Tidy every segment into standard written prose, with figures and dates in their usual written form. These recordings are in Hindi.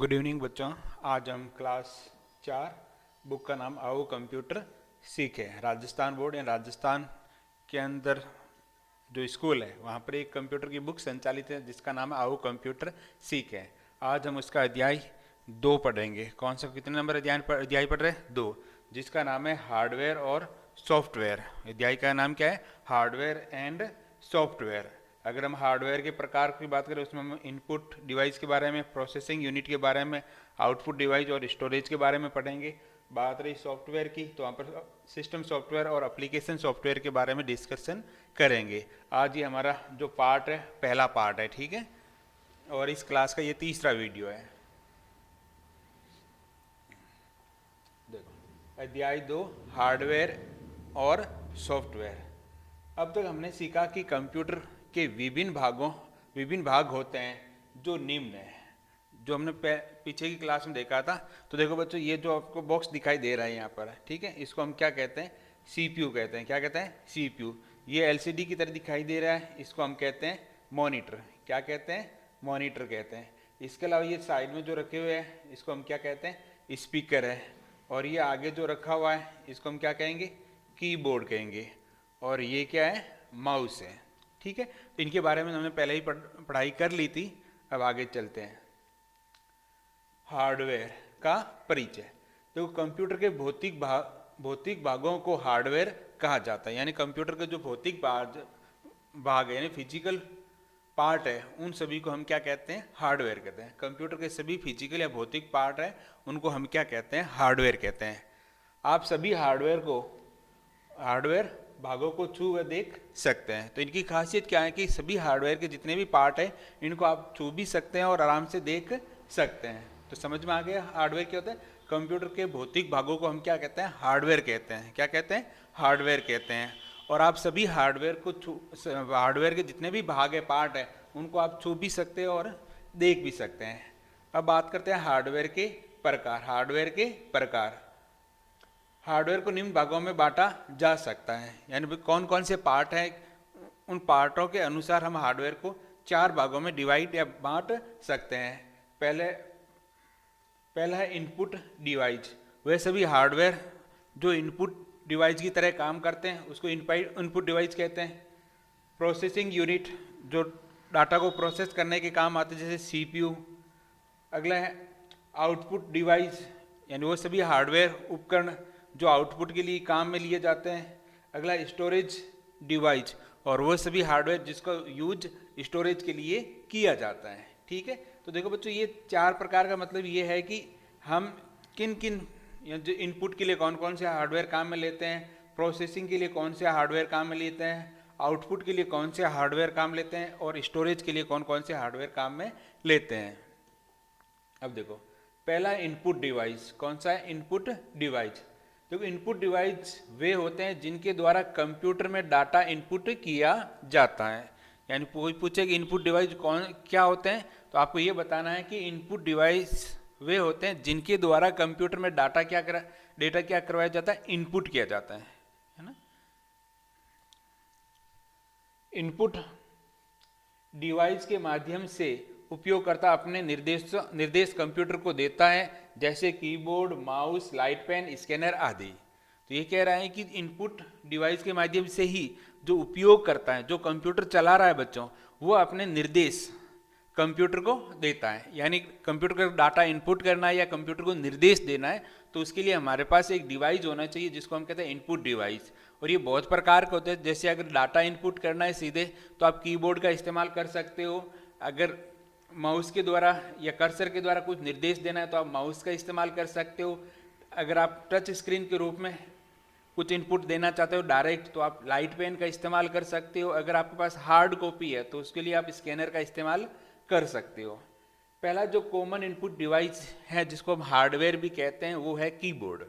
गुड इवनिंग बच्चों। आज हम क्लास 4 बुक का नाम आओ कंप्यूटर सीखे। राजस्थान बोर्ड या राजस्थान के अंदर जो स्कूल है वहाँ पर एक कंप्यूटर की बुक संचालित है जिसका नाम है आओ कंप्यूटर सीखे। आज हम उसका अध्याय 2 पढ़ेंगे। कौन सा कितने नंबर अध्याय पढ़ रहे हैं? 2, जिसका नाम है हार्डवेयर और सॉफ्टवेयर। अध्याय का नाम क्या है? Hardware and software. अगर हम हार्डवेयर के प्रकार की बात करें उसमें हम इनपुट डिवाइस के बारे में, प्रोसेसिंग यूनिट के बारे में, आउटपुट डिवाइस और स्टोरेज के बारे में पढ़ेंगे। बात रही सॉफ्टवेयर की तो वहाँ पर सिस्टम सॉफ्टवेयर और एप्लीकेशन सॉफ्टवेयर के बारे में डिस्कशन करेंगे। आज ये हमारा जो पार्ट है पहला पार्ट है, ठीक है, और इस क्लास का ये तीसरा वीडियो है। देखो, अध्याय 2 हार्डवेयर और सॉफ्टवेयर। अब तक हमने सीखा कि कंप्यूटर के विभिन्न भाग होते हैं जो निम्न है, जो हमने पीछे की क्लास में देखा था। तो देखो बच्चों, ये जो आपको बॉक्स दिखाई दे रहा है यहाँ पर, ठीक है, इसको हम क्या कहते हैं? सीपीयू कहते हैं। क्या कहते हैं? सीपीयू। ये एलसीडी की तरह दिखाई दे रहा है, इसको हम कहते हैं मॉनिटर। क्या कहते हैं? मॉनिटर कहते हैं। इसके अलावा ये साइड में जो रखे हुए हैं इसको हम क्या कहते हैं? स्पीकर है। और ये आगे जो रखा हुआ है इसको हम क्या कहेंगे? कीबोर्ड कहेंगे। और ये क्या है? माउस है। ठीक है, तो इनके बारे में हमने पहले ही पढ़ाई कर ली थी। अब आगे चलते हैं। हार्डवेयर का परिचय। तो कंप्यूटर के भौतिक भागों को हार्डवेयर कहा जाता है। यानी कंप्यूटर के जो भौतिक भाग है यानी फिजिकल पार्ट है, उन सभी को हम क्या कहते हैं? हार्डवेयर कहते हैं। कंप्यूटर के सभी फिजिकल या भौतिक पार्ट है उनको हम क्या कहते हैं? हार्डवेयर कहते हैं। आप सभी हार्डवेयर भागों को छू व देख सकते हैं। तो इनकी खासियत क्या है कि सभी हार्डवेयर के जितने भी पार्ट हैं इनको आप छू भी सकते हैं और आराम से देख सकते हैं। तो समझ में आ गया हार्डवेयर क्या होता है? कंप्यूटर के भौतिक भागों को हम क्या कहते हैं? हार्डवेयर कहते हैं। क्या कहते हैं? हार्डवेयर कहते हैं। और आप सभी हार्डवेयर के जितने भी भाग है, पार्ट है, उनको आप छू भी सकते हैं और देख भी सकते हैं। अब बात करते हैं हार्डवेयर के प्रकार। हार्डवेयर को निम्न भागों में बांटा जा सकता है। यानी कौन कौन से पार्ट हैं, उन पार्टों के अनुसार हम हार्डवेयर को 4 भागों में डिवाइड या बांट सकते हैं। पहला है इनपुट डिवाइस। वह सभी हार्डवेयर जो इनपुट डिवाइस की तरह काम करते हैं उसको इनपुट डिवाइस कहते हैं। प्रोसेसिंग यूनिट जो डाटा को प्रोसेस करने के काम आते हैं, जैसे सीपीयू। अगला है आउटपुट डिवाइस, यानी वो सभी हार्डवेयर उपकरण जो आउटपुट के लिए काम में लिए जाते हैं। अगला स्टोरेज डिवाइस, और वो सभी हार्डवेयर जिसका यूज स्टोरेज के लिए किया जाता है। ठीक है, तो देखो बच्चों, ये 4 प्रकार का मतलब ये है कि हम किन किन जो इनपुट के लिए कौन कौन से हार्डवेयर काम में लेते हैं, प्रोसेसिंग के लिए कौन से हार्डवेयर काम में लेते हैं, आउटपुट के लिए कौन से हार्डवेयर काम लेते हैं, और स्टोरेज के लिए कौन कौन से हार्डवेयर काम में लेते हैं। अब देखो, पहला इनपुट डिवाइस। कौन सा है? Input device. देखो, इनपुट डिवाइस वे होते हैं जिनके द्वारा कंप्यूटर में डाटा इनपुट किया जाता है। यानी कोई पूछे कि इनपुट डिवाइस क्या होते हैं, तो आपको ये बताना है कि इनपुट डिवाइस वे होते हैं जिनके द्वारा कंप्यूटर में डेटा क्या करवाया जाता है? इनपुट किया जाता है ना। इनपुट डिवाइस के माध्यम से उपयोगकर्ता अपने निर्देश कंप्यूटर को देता है, जैसे keyboard, mouse, light pen, scanner आदि। तो ये कह रहा है कि इनपुट डिवाइस के माध्यम से ही जो उपयोग करता है, जो कंप्यूटर चला रहा है बच्चों, वो अपने निर्देश कंप्यूटर को देता है। यानी कंप्यूटर का डाटा इनपुट करना है या कंप्यूटर को निर्देश देना है, तो उसके लिए हमारे पास एक डिवाइस होना चाहिए जिसको हम कहते हैं इनपुट डिवाइस। और ये बहुत प्रकार के होते हैं। जैसे अगर डाटा इनपुट करना है सीधे, तो आप कीबोर्ड का इस्तेमाल कर सकते हो। अगर माउस के द्वारा या कर्सर के द्वारा कुछ निर्देश देना है तो आप माउस का इस्तेमाल कर सकते हो। अगर आप टच स्क्रीन के रूप में कुछ इनपुट देना चाहते हो डायरेक्ट, तो आप लाइट पेन का इस्तेमाल कर सकते हो। अगर आपके पास हार्ड कॉपी है तो उसके लिए आप स्कैनर का इस्तेमाल कर सकते हो। पहला जो कॉमन इनपुट डिवाइस है जिसको हम हार्डवेयर भी कहते हैं, वो है कीबोर्ड।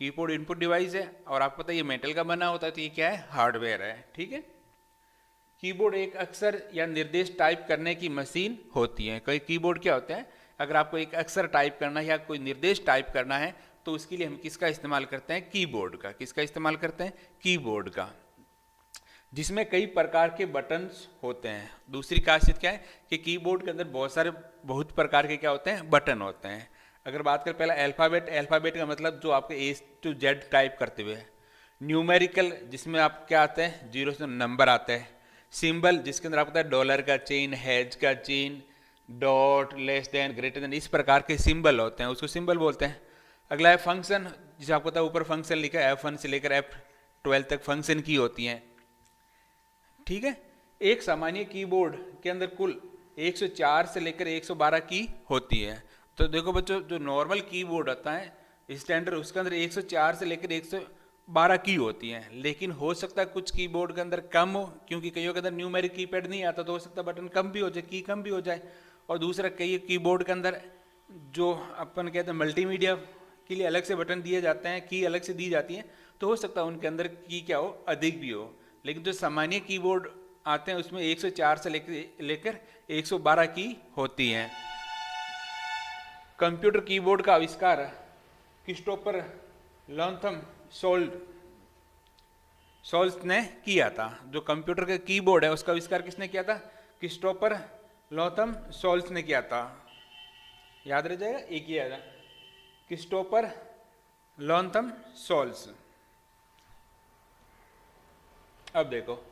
कीबोर्ड इनपुट डिवाइस है और आपको पता है ये मेटल का बना होता है, तो ये क्या है? हार्डवेयर है। ठीक है, कीबोर्ड एक अक्षर या निर्देश टाइप करने की मशीन होती है। कई कीबोर्ड क्या होते हैं, अगर आपको एक अक्षर टाइप करना है या कोई निर्देश टाइप करना है तो उसके लिए हम किसका इस्तेमाल करते हैं? कीबोर्ड का। किसका इस्तेमाल करते हैं? कीबोर्ड का। जिसमें कई प्रकार के बटन्स होते हैं। दूसरी खासियत क्या है कि कीबोर्ड के अंदर बहुत प्रकार के क्या होते हैं, बटन होते हैं। अगर बात करें पहला अल्फ़ाबेट का मतलब जो आपके A to Z टाइप करते हुए है। न्यूमेरिकल जिसमें आप क्या आते हैं, 0 से नंबर आता है। सिंबल जिसके अंदर आपको डॉलर का चिन्ह, हैज का चिन्ह, dot, less than, greater than, इस प्रकार के सिंबल होते हैं, उसको सिंबल बोलते हैं। अगला है फंक्शन, जिसे आपको पता है ऊपर फंक्शन लिखा है, F1 से लेकर F12 तक फंक्शन की होती हैं। ठीक है, एक सामान्य कीबोर्ड के अंदर कुल 104 से लेकर 112 की होती है। तो देखो बच्चों, जो नॉर्मल कीबोर्ड होता है स्टैंडर्ड, उसके अंदर 104 से लेकर 112 की होती हैं। लेकिन हो सकता है कुछ कीबोर्ड के अंदर कम हो, क्योंकि कईयों के अंदर न्यूमेरिक कीपैड नहीं आता, तो हो सकता है बटन कम भी हो जाए, की कम भी हो जाए। और दूसरा, कई कीबोर्ड के अंदर जो अपन कहते हैं मल्टीमीडिया के लिए अलग से बटन दिए जाते हैं, की अलग से दी जाती है, तो हो सकता है उनके अंदर की क्या हो, अधिक भी हो। लेकिन जो सामान्य कीबोर्ड आते हैं उसमें 104 से लेकर 112 की होती हैं। कंप्यूटर कीबोर्ड का आविष्कार क्रिस्टोफर लॉन्थम सोल्स ने किया था। जो कंप्यूटर का कीबोर्ड है उसका आविष्कार किसने किया था, क्रिस्टोफर लॉन्थम सोल्स ने किया था। याद रह जाएगा, एक ही आएगा, क्रिस्टोफर लॉन्थम सोल्स। अब देखो,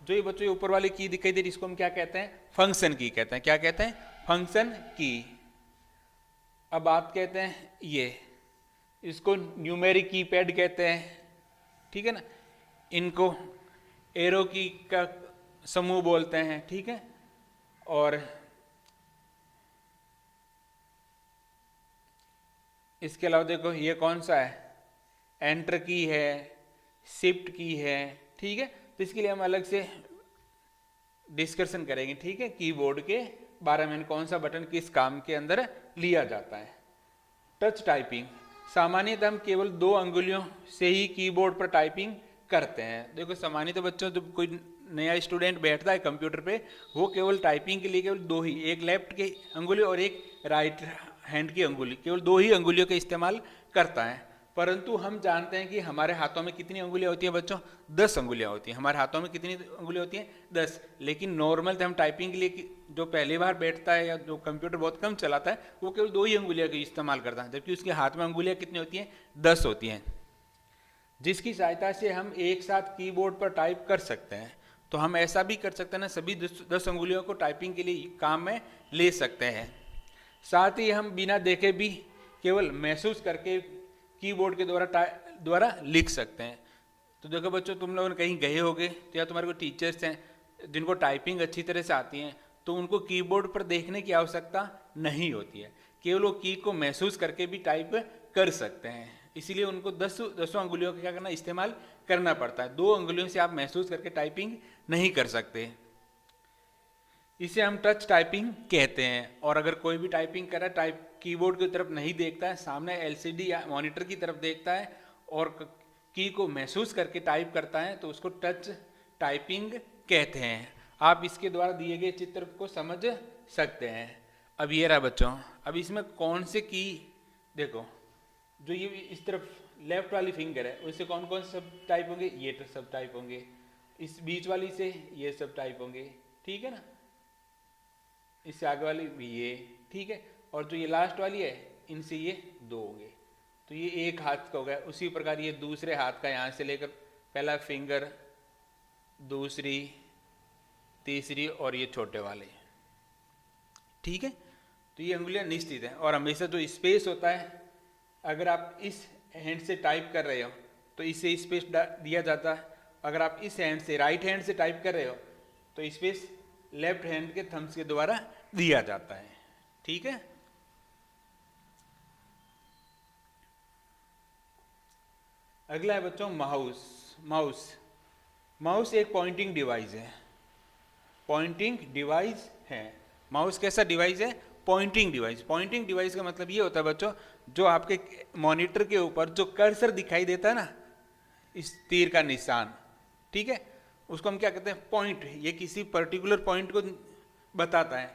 जो ये बच्चों ऊपर वाली की दिखाई दे रही, इसको हम क्या कहते हैं, फंक्शन की कहते हैं। क्या कहते हैं, फंक्शन की। अब आप कहते हैं ये, इसको न्यूमेरिक कीपैड कहते हैं, ठीक है ना। इनको एरो की का समूह बोलते हैं, ठीक है। और इसके अलावा देखो ये कौन सा है, एंटर की है, शिफ्ट की है, ठीक है। तो इसके लिए हम अलग से डिस्कशन करेंगे, ठीक है, कीबोर्ड के बारे में, कौन सा बटन किस काम के अंदर लिया जाता है। टच टाइपिंग, सामान्यतः हम केवल 2 अंगुलियों से ही कीबोर्ड पर टाइपिंग करते हैं। देखो सामान्यतः बच्चों, जब कोई नया स्टूडेंट बैठता है कंप्यूटर पे, वो केवल टाइपिंग के लिए केवल 2 ही, एक लेफ्ट की अंगुली और एक राइट हैंड की अंगुली, केवल 2 ही अंगुलियों का इस्तेमाल करता है। परंतु हम जानते हैं कि हमारे हाथों में कितनी अंगुलियां होती हैं बच्चों, 10 अंगुलियां होती हैं। हमारे हाथों में कितनी अंगुलियां होती हैं, 10। लेकिन नॉर्मल हम टाइपिंग के लिए जो पहली बार बैठता है या जो कंप्यूटर बहुत कम चलाता है, वो केवल 2 ही अंगुलियां का इस्तेमाल करता है, जबकि उसके हाथ में अंगुलियां कितनी होती हैं, 10 होती हैं, जिसकी सहायता से हम एक साथ कीबोर्ड पर टाइप कर सकते हैं। तो हम ऐसा भी कर सकते हैं ना, सभी 10 अंगुलियों को टाइपिंग के लिए काम में ले सकते हैं। साथ ही हम बिना देखे भी केवल महसूस करके कीबोर्ड के द्वारा लिख सकते हैं। तो देखो बच्चों, तुम लोग कहीं गए होगे तो या तुम्हारे को टीचर्स हैं जिनको टाइपिंग अच्छी तरह से आती है, तो उनको कीबोर्ड पर देखने की आवश्यकता नहीं होती है, केवल वो की को महसूस करके भी टाइप कर सकते हैं। इसीलिए उनको 10 अंगुलियों का क्या करना, इस्तेमाल करना पड़ता है। 2 अंगुलियों से आप महसूस करके टाइपिंग नहीं कर सकते। इसे हम टच टाइपिंग कहते हैं। और अगर कोई भी टाइपिंग कर रहा है, कीबोर्ड की तरफ नहीं देखता है, सामने एलसीडी या मॉनिटर की तरफ देखता है और की को महसूस करके टाइप करता है, तो उसको टच टाइपिंग कहते हैं। आप इसके द्वारा दिए गए चित्र को समझ सकते हैं। अब ये रहा बच्चों, अब इसमें कौन से की, देखो जो ये इस तरफ लेफ्ट वाली फिंगर है, उससे कौन कौन से सब टाइप होंगे, ये तो सब टाइप होंगे। इस बीच वाली से ये सब टाइप होंगे, ठीक है ना। इससे आगे वाली भी ये, ठीक है। और जो ये लास्ट वाली है, इनसे ये 2 होंगे, तो ये एक हाथ का हो गया। उसी प्रकार ये दूसरे हाथ का, यहाँ से लेकर पहला फिंगर, दूसरी, तीसरी और ये छोटे वाले, ठीक है। तो ये अंगुलियां निश्चित हैं। और हमेशा जो स्पेस होता है, अगर आप इस हैंड से टाइप कर रहे हो तो इससे स्पेस दिया जाता है। अगर आप इस हैंड से, राइट हैंड से टाइप कर रहे हो, तो स्पेस लेफ्ट हैंड के थंब्स के द्वारा दिया जाता है, ठीक है। अगला है बच्चों माउस एक पॉइंटिंग डिवाइस है। माउस कैसा डिवाइस है, पॉइंटिंग डिवाइस। पॉइंटिंग डिवाइस का मतलब ये होता है बच्चों, जो आपके मॉनिटर के ऊपर जो कर्सर दिखाई देता है ना, इस तीर का निशान, ठीक है, उसको हम क्या कहते हैं, पॉइंट। ये किसी पर्टिकुलर पॉइंट को बताता है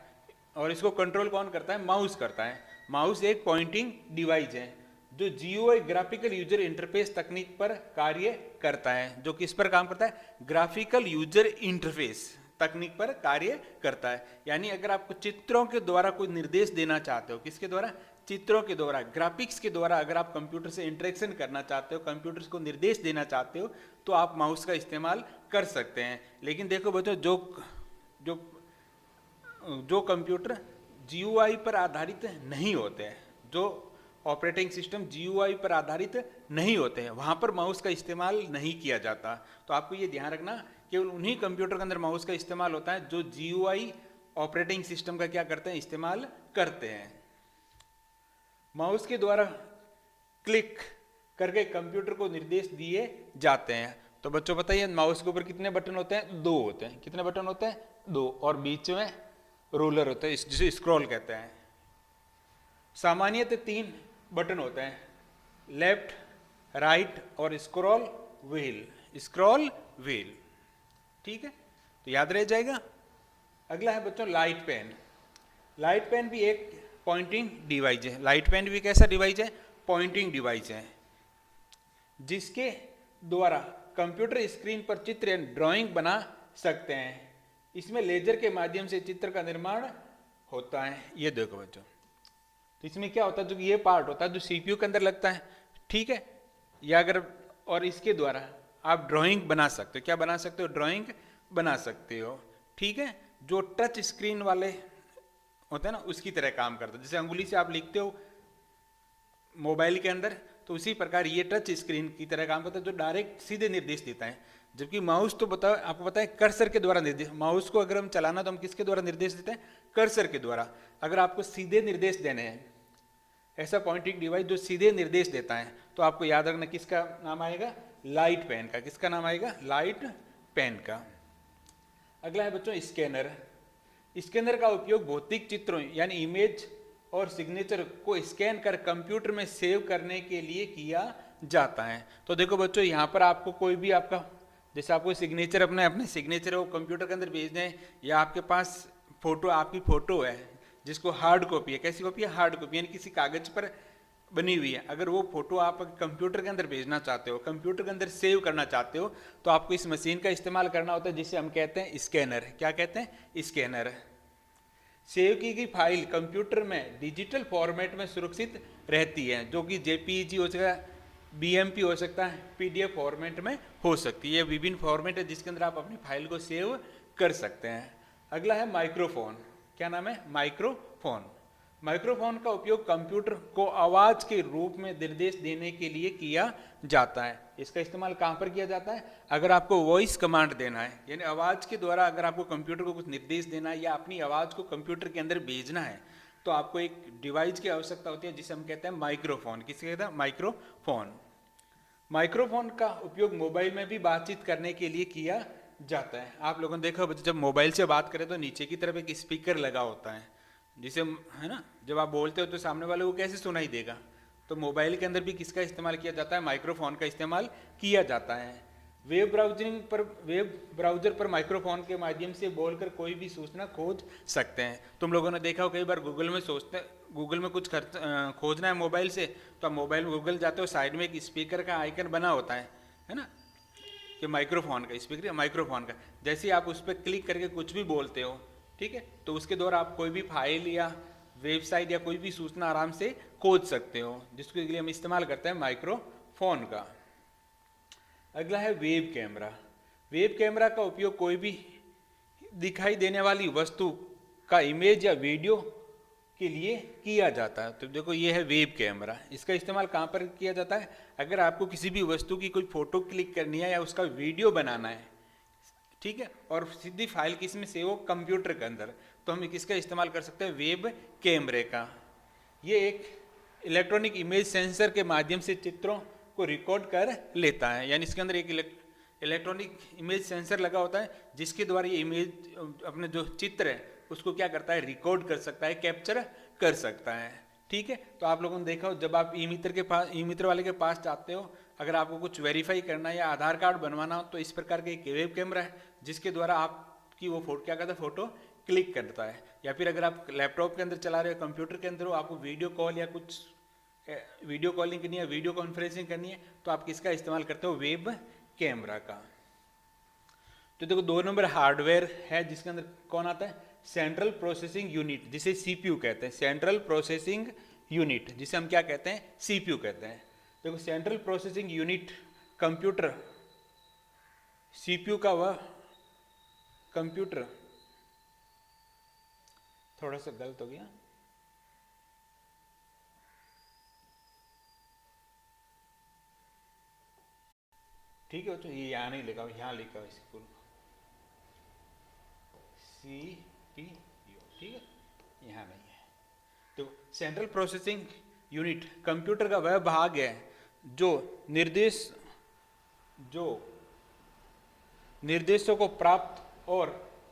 और इसको कंट्रोल कौन करता है, माउस करता है। माउस एक पॉइंटिंग डिवाइस है जो GUI ग्राफिकल यूजर इंटरफेस तकनीक पर कार्य करता है। जो किस पर काम करता है? ग्राफिकल यूजर इंटरफेस तकनीक पर कार्य करता है। यानी अगर आपको चित्रों के द्वारा कोई निर्देश देना चाहते हो, किसके द्वारा? चित्रों के द्वारा, ग्राफिक्स के द्वारा अगर आप कंप्यूटर से इंटरेक्शन करना चाहते हो, कंप्यूटर को निर्देश देना चाहते हो, तो आप माउस का इस्तेमाल कर सकते हैं। लेकिन देखो बच्चों, जो जो कंप्यूटर GUI पर आधारित नहीं होते हैं, जो ऑपरेटिंग सिस्टम GUI पर आधारित नहीं होते हैं, वहाँ पर माउस का इस्तेमाल नहीं किया जाता। तो आपको ये ध्यान रखना, केवल उन्हीं कंप्यूटर के अंदर माउस का इस्तेमाल होता है जो GUI ऑपरेटिंग सिस्टम का क्या करते हैं? इस्तेमाल करते हैं। माउस के द्वारा क्लिक करके कंप्यूटर को निर्देश दिए जाते हैं। तो बच्चों बताइए, माउस के ऊपर कितने बटन होते हैं? 2 होते हैं। कितने बटन होते हैं? 2। और बीच में रोलर होता है, जिसे स्क्रॉल कहते हैं। सामान्यतः 3 बटन होते हैं, लेफ्ट, राइट और स्क्रॉल व्हील। स्क्रॉल व्हील, ठीक है, तो याद रह जाएगा। अगला है बच्चों लाइट पेन। लाइट पेन भी एक पॉइंटिंग डिवाइस है। लाइट पेन भी कैसा डिवाइस है? पॉइंटिंग डिवाइस है, जिसके द्वारा कंप्यूटर स्क्रीन पर चित्र या ड्राइंग बना सकते हैं। इसमें लेजर के माध्यम से चित्र का निर्माण होता है। ये देखो बच्चों, तो इसमें क्या होता है, जो ये पार्ट होता है जो CPU के अंदर लगता है, ठीक है, या अगर, और इसके द्वारा आप ड्राइंग बना सकते हो। क्या बना सकते हो? ड्राइंग बना सकते हो, ठीक है। जो टच स्क्रीन वाले होते हैं ना, उसकी तरह काम करता है। जैसे अंगुली से आप लिखते हो मोबाइल के अंदर, तो उसी प्रकार ये टच स्क्रीन की तरह काम करता है, जो डायरेक्ट सीधे निर्देश देता है। जबकि माउस तो बताओ, आपको पता है कर्सर के द्वारा निर्देश। माउस को अगर हम चलाना तो हम किसके द्वारा निर्देश देते हैं? कर्सर के द्वारा। अगर आपको सीधे निर्देश देने हैं, ऐसा पॉइंटिंग डिवाइस जो सीधे निर्देश देता है, तो आपको याद रखना किसका नाम आएगा? लाइट पेन का। किसका नाम आएगा? लाइट पेन का। अगला है बच्चों स्कैनर। स्कैनर का उपयोग भौतिक चित्रों यानी इमेज और सिग्नेचर को स्कैन कर कंप्यूटर में सेव करने के लिए किया जाता है। तो देखो बच्चों, यहाँ पर आपको कोई भी आपका, जैसे आपको सिग्नेचर अपने सिग्नेचर वो कंप्यूटर के अंदर भेजने हैं, या आपके पास फोटो, आपकी फोटो है जिसको हार्ड कॉपी है। कैसी कॉपी है? हार्ड कॉपी, यानी किसी कागज पर बनी हुई है। अगर वो फोटो आप कंप्यूटर के अंदर भेजना चाहते हो, कंप्यूटर के अंदर सेव करना चाहते हो, तो आपको इस मशीन का इस्तेमाल करना होता है, जिसे हम कहते हैं स्कैनर। क्या कहते हैं? स्कैनर। सेव की गई फाइल कंप्यूटर में डिजिटल फॉर्मेट में सुरक्षित रहती है, जो कि JPEG हो सकता है, BMP हो सकता है, PDF फॉर्मेट में हो सकती है। ये विभिन्न फॉर्मेट है जिसके अंदर आप अपनी फाइल को सेव कर सकते हैं। अगला है माइक्रोफोन। क्या नाम है? माइक्रोफोन। माइक्रोफोन का उपयोग कंप्यूटर को आवाज के रूप में निर्देश देने के लिए किया जाता है। इसका इस्तेमाल कहाँ पर किया जाता है? अगर आपको वॉइस कमांड देना है, यानी आवाज के द्वारा अगर आपको कंप्यूटर को कुछ निर्देश देना है, या अपनी आवाज को कंप्यूटर के अंदर भेजना है, तो आपको एक डिवाइस की आवश्यकता होती है, जिसे हम कहते हैं माइक्रोफोन। किसे कहते हैं? माइक्रोफोन। माइक्रोफोन का उपयोग मोबाइल में भी बातचीत करने के लिए किया जाता है। आप लोगों ने देखा जब मोबाइल से बात करें तो नीचे की तरफ एक स्पीकर लगा होता है, जिसे, है ना, जब आप बोलते हो तो सामने वाले को कैसे सुनाई देगा। तो मोबाइल के अंदर भी किसका इस्तेमाल किया जाता है? माइक्रोफोन का इस्तेमाल किया जाता है। वेब ब्राउजर पर माइक्रोफोन के माध्यम से बोलकर कोई भी सूचना खोज सकते हैं। तुम लोगों ने देखा हो कई बार गूगल में कुछ खोजना है मोबाइल से, तो आप मोबाइल में गूगल जाते हो, साइड में एक स्पीकर का आइकन बना होता है ना, कि माइक्रोफोन का स्पीकर, माइक्रोफोन का। जैसे आप उस पर क्लिक करके कुछ भी बोलते हो, ठीक है, तो उसके द्वारा आप कोई भी फाइल या वेबसाइट या कोई भी सूचना आराम से खोज सकते हो, जिसके लिए हम इस्तेमाल करते हैं माइक्रोफोन का। अगला है वेब कैमरा। वेब कैमरा का उपयोग कोई भी दिखाई देने वाली वस्तु का इमेज या वीडियो के लिए किया जाता है। तो देखो ये है वेब कैमरा। इसका इस्तेमाल कहाँ पर किया जाता है? अगर आपको किसी भी वस्तु की कोई फोटो क्लिक करनी है या उसका वीडियो बनाना है, ठीक है, और सीधी फाइल किस में सेव हो? कंप्यूटर के अंदर, तो हम किसका इस्तेमाल कर सकते हैं? वेब कैमरे का। ये एक इलेक्ट्रॉनिक इमेज सेंसर के माध्यम से चित्रों को रिकॉर्ड कर लेता है, यानी इसके अंदर एक इलेक्ट्रॉनिक इमेज सेंसर लगा होता है, जिसके द्वारा ये इमेज अपने जो चित्र है उसको क्या करता है? रिकॉर्ड कर सकता है, कैप्चर कर सकता है, ठीक है। तो आप लोगों ने देखा हो, जब आप ई मित्र वाले के पास जाते हो, अगर आपको कुछ वेरीफाई करना है या आधार कार्ड बनवाना हो, तो इस प्रकार का एक वेब कैमरा है, जिसके द्वारा आपकी वो फोटो क्या करता है? फोटो क्लिक करता है। या फिर अगर आप लैपटॉप के अंदर चला रहे हो, कंप्यूटर के अंदर हो, आपको वीडियो कॉल या कुछ वीडियो कॉलिंग करनी है, वीडियो कॉन्फ्रेंसिंग करनी है, तो आप किसका इस्तेमाल करते हो? वेब कैमरा का। तो देखो 2 नंबर हार्डवेयर है, जिसके अंदर कौन आता है? सेंट्रल प्रोसेसिंग यूनिट, जिसे सीपीयू कहते हैं। सेंट्रल प्रोसेसिंग यूनिट, जिसे हम क्या कहते हैं? सीपीयू कहते हैं। देखो central processing unit computer, CPU का वह कंप्यूटर, थोड़ा सा गलत हो गया, ठीक है। तो ये यहाँ नहीं लिखा, यहाँ लिखा है इसको सीपीयू, ठीक है, यहाँ नहीं है। तो सेंट्रल प्रोसेसिंग यूनिट कंप्यूटर का वह भाग है जो निर्देशों को प्राप्त और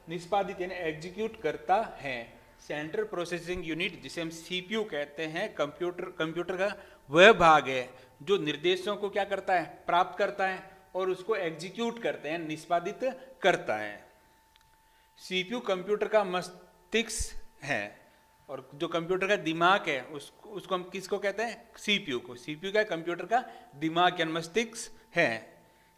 निष्पादित यानी एग्जीक्यूट करता है। सेंट्रल प्रोसेसिंग यूनिट, जिसे हम सीपीयू कहते हैं, कंप्यूटर का वह भाग है जो निर्देशों को क्या करता है? प्राप्त करता है और उसको एग्जीक्यूट करते हैं, निष्पादित करता है। सीपीयू कंप्यूटर का मस्तिष्क है, और जो कंप्यूटर का दिमाग है उसको हम किसको कहते हैं? सीपीयू को। सीपीयू का कंप्यूटर का दिमाग या मस्तिष्क है।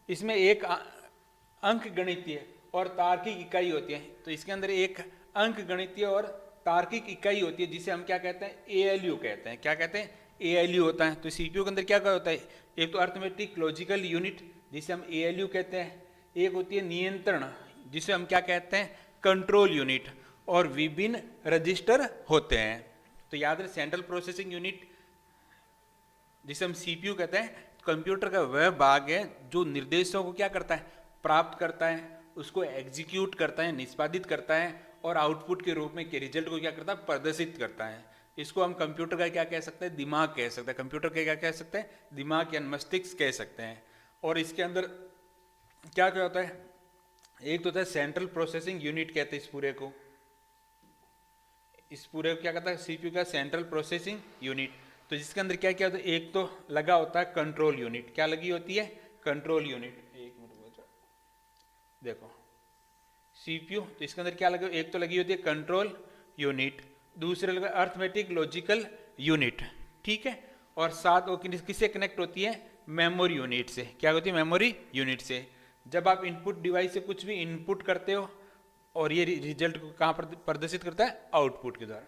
इसमें एक अंक गणितीय और तार्किक इकाई होती है। तो इसके अंदर एक अंक गणितीय और तार्किक इकाई होती है, जिसे हम क्या कहते हैं? एएलयू कहते हैं। क्या कहते हैं? एएलयू होता है। तो सीपीयू के अंदर क्या क्या होता है? एक तो अर्थमेटिक लॉजिकल यूनिट, जिसे हम एएलयू कहते हैं। एक होती है नियंत्रण, जिसे हम क्या कहते हैं? Control unit. और विभिन्न रजिस्टर होते हैं। तो याद रहे, सेंट्रल प्रोसेसिंग यूनिट, जिसे हम सीपीयू कहते हैं, कंप्यूटर का वह भाग है जो निर्देशों को क्या करता है? प्राप्त करता है, उसको एग्जीक्यूट करता है, निष्पादित करता है, और आउटपुट के रूप में के रिजल्ट को क्या करता है? प्रदर्शित करता है। इसको हम कंप्यूटर का क्या कह सकते हैं? दिमाग कह सकते हैं। कंप्यूटर का क्या कह सकते हैं? दिमाग या मस्तिष्क कह सकते हैं। और इसके अंदर क्या क्या होता है? एक तो होता है सेंट्रल प्रोसेसिंग यूनिट कहते हैं इस पूरे को क्या कहता है? सीपीयू का सेंट्रल प्रोसेसिंग यूनिट। तो जिसके अंदर क्या क्या होता है? एक तो लगा होता है कंट्रोल यूनिट। क्या लगी होती है? Control unit. एक मिनट देखो, सीपीयू, तो इसके अंदर क्या लगे? एक तो लगी होती है कंट्रोल यूनिट, दूसरे लगा अर्थमेटिक लॉजिकल यूनिट, ठीक है। और साथ वो किससे कनेक्ट होती है? मेमोरी यूनिट से। क्या होती है? मेमोरी यूनिट से। जब आप इनपुट डिवाइस से कुछ भी इनपुट करते हो, और ये रिजल्ट को कहाँ पर प्रदर्शित करता है? आउटपुट के द्वारा।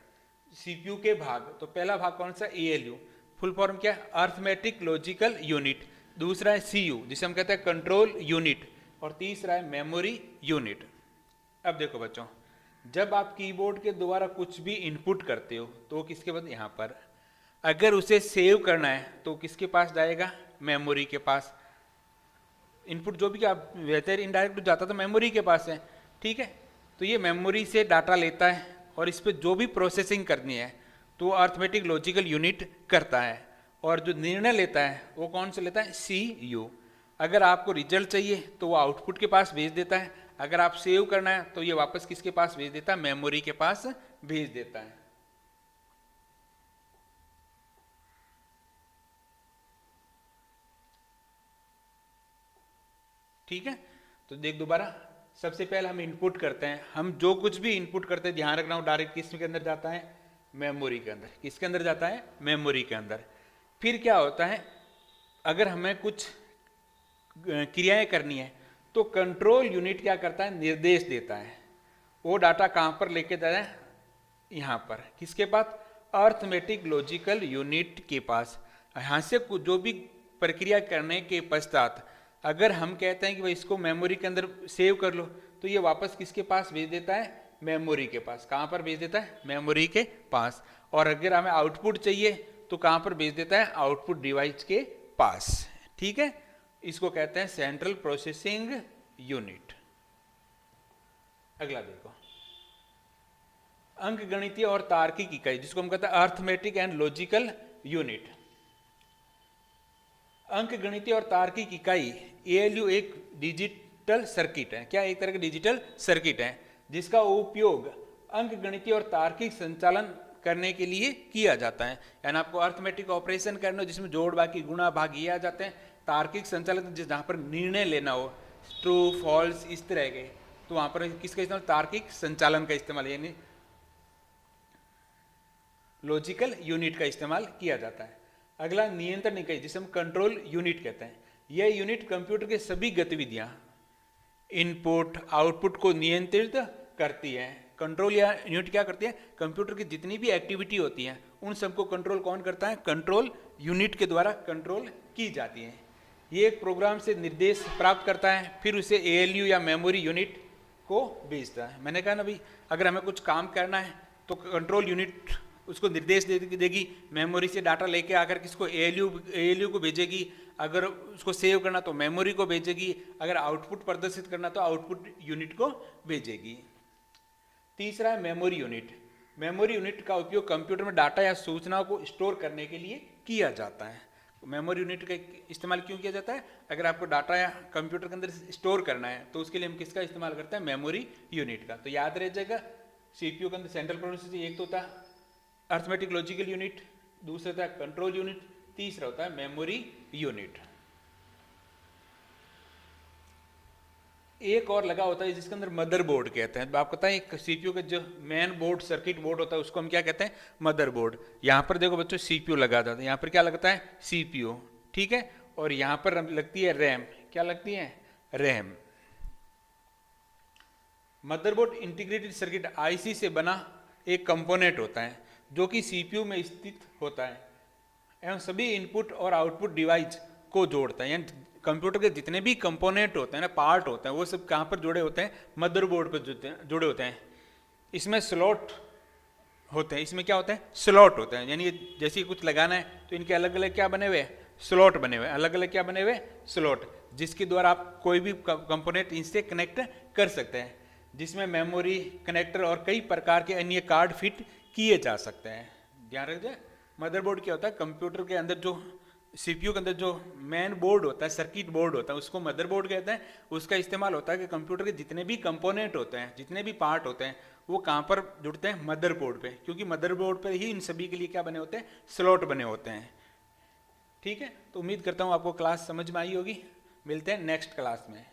सीपीयू के भाग, तो पहला भाग कौन सा? एएलयू, फुल फॉर्म क्या है? Arithmetic logical unit. दूसरा है सीयू, जिसे हम कहते हैं कंट्रोल यूनिट। और तीसरा है मेमोरी यूनिट। अब देखो बच्चों, जब आप कीबोर्ड के द्वारा कुछ भी इनपुट करते हो, तो किसके बाद? यहाँ पर। अगर उसे सेव करना है तो किसके पास जाएगा? मेमोरी के पास। इनपुट जो भी आप बेहतर इनडायरेक्ट जाता तो मेमोरी के पास है, ठीक है। तो ये मेमोरी से डाटा लेता है, और इस पर जो भी प्रोसेसिंग करनी है तो अर्थमेटिक लॉजिकल यूनिट करता है। और जो निर्णय लेता है वो कौन से लेता है? सीयू। अगर आपको रिजल्ट चाहिए तो वो आउटपुट के पास भेज देता है। अगर आप सेव करना है तो ये वापस किसके पास भेज देता है? मेमोरी के पास भेज देता है। ठीक है, तो देख दोबारा, सबसे पहले हम इनपुट करते हैं। हम जो कुछ भी इनपुट करते हैं, ध्यान रखना, डायरेक्ट किसके अंदर जाता है? मेमोरी के अंदर। किसके अंदर जाता है? मेमोरी के अंदर। फिर क्या होता है? अगर हमें कुछ क्रियाएं करनी है तो कंट्रोल यूनिट क्या करता है? निर्देश देता है। वो डाटा कहाँ पर लेके जाए? यहाँ पर। किसके पास? अर्थमेटिक लॉजिकल यूनिट के पास। यहाँ से जो भी प्रक्रिया करने के पश्चात अगर हम कहते हैं कि भाई इसको मेमोरी के अंदर सेव कर लो, तो ये वापस किसके पास भेज देता है? मेमोरी के पास। कहाँ पर भेज देता है? मेमोरी के पास। और अगर हमें आउटपुट चाहिए तो कहाँ पर भेज देता है? आउटपुट डिवाइस के पास, ठीक है। इसको कहते हैं सेंट्रल प्रोसेसिंग यूनिट। अगला देखो, अंक गणितीय और तार्किक इकाई, जिसको हम कहते हैं अर्थमेटिक एंड लॉजिकल यूनिट। अंक गणितीय और तार्किक इकाई एएलयू एक डिजिटल सर्किट है। क्या? एक तरह का डिजिटल सर्किट है, जिसका उपयोग अंक गणितीय और तार्किक संचालन करने के लिए किया जाता है। यानी आपको अर्थमेटिक ऑपरेशन करना हो, जिसमें जोड़, बाकी, गुणा, भाग ये आ जाते हैं। तार्किक संचालन जहाँ पर निर्णय लेना हो, ट्रू, फॉल्स, इस तरह के, तो वहाँ पर किसका इस्तेमाल? तार्किक संचालन का इस्तेमाल, यानी लॉजिकल यूनिट का इस्तेमाल किया जाता है। अगला नियंत्रण इकाई, जिसे हम कंट्रोल यूनिट कहते हैं। यह यूनिट कंप्यूटर के सभी गतिविधियां, इनपुट आउटपुट को नियंत्रित करती है। कंट्रोल या यूनिट क्या करती है? कंप्यूटर की जितनी भी एक्टिविटी होती है उन सबको कंट्रोल कौन करता है? कंट्रोल यूनिट के द्वारा कंट्रोल की जाती है। ये एक प्रोग्राम से निर्देश प्राप्त करता है, फिर उसे एएलयू या मेमोरी यूनिट को भेजता है। मैंने कहा ना भाई, अगर हमें कुछ काम करना है तो कंट्रोल यूनिट उसको निर्देश देगी, मेमोरी से डाटा लेके आकर किसको? एएलयू को भेजेगी। अगर उसको सेव करना तो मेमोरी को भेजेगी, अगर आउटपुट प्रदर्शित करना तो आउटपुट यूनिट को भेजेगी। तीसरा है मेमोरी यूनिट। मेमोरी यूनिट का उपयोग कंप्यूटर में डाटा या सूचनाओं को स्टोर करने के लिए किया जाता है। मेमोरी यूनिट का इस्तेमाल क्यों किया जाता है? अगर आपको डाटा या कंप्यूटर के अंदर स्टोर करना है तो उसके लिए हम किसका इस्तेमाल करते हैं? मेमोरी यूनिट का। तो याद रह जाएगा, सीपीयू के अंदर सेंट्रल प्रोसेसर, एक तो होता है अर्थमेटिक लॉजिकल यूनिट, दूसरा होता है कंट्रोल यूनिट, तीसरा होता है मेमोरी यूनिट। एक और लगा होता है जिसके अंदर मदरबोर्ड कहते हैं। आपको पता है एक सीपीयू का जो मेन बोर्ड सर्किट बोर्ड होता है उसको हम क्या कहते हैं? मदरबोर्ड। यहाँ पर देखो बच्चों सीपीयू लगा था, यहाँ पर क्या लगता है? सीपीयू, ठीक है। और यहाँ पर लगती है रैम। क्या लगती है? RAM. Motherboard integrated circuit IC से बना एक कंपोनेंट होता है जो कि सीपीयू में स्थित होता है एवं सभी इनपुट और आउटपुट डिवाइस को जोड़ता है। यानी कंप्यूटर के जितने भी कंपोनेंट होते हैं ना, पार्ट होते हैं, वो सब कहाँ पर जुड़े होते हैं? मदरबोर्ड पर जुड़े होते हैं। इसमें स्लॉट होते हैं। इसमें क्या होते हैं? स्लॉट होते हैं। यानी जैसे कुछ लगाना है तो इनके अलग अलग क्या बने हुए? स्लॉट बने हुए। अलग अलग क्या बने हुए? स्लॉट, जिसके द्वारा आप कोई भी कंपोनेंट इनसे कनेक्ट कर सकते हैं, जिसमें मेमोरी, कनेक्टर और कई प्रकार के अन्य कार्ड फिट किए जा सकते हैं। ध्यान रखिए, मदरबोर्ड क्या होता है? कंप्यूटर के अंदर जो सीपीयू के अंदर जो मेन बोर्ड होता है, सर्किट बोर्ड होता है, उसको मदरबोर्ड कहते हैं। उसका इस्तेमाल होता है कि कंप्यूटर के जितने भी कंपोनेंट होते हैं, जितने भी पार्ट होते हैं, वो कहाँ पर जुड़ते हैं? मदरबोर्ड पे, क्योंकि मदरबोर्ड पर ही इन सभी के लिए क्या बने होते हैं? स्लॉट बने होते हैं। ठीक है, तो उम्मीद करता हूँ आपको क्लास समझ में आई होगी। मिलते हैं नेक्स्ट क्लास में।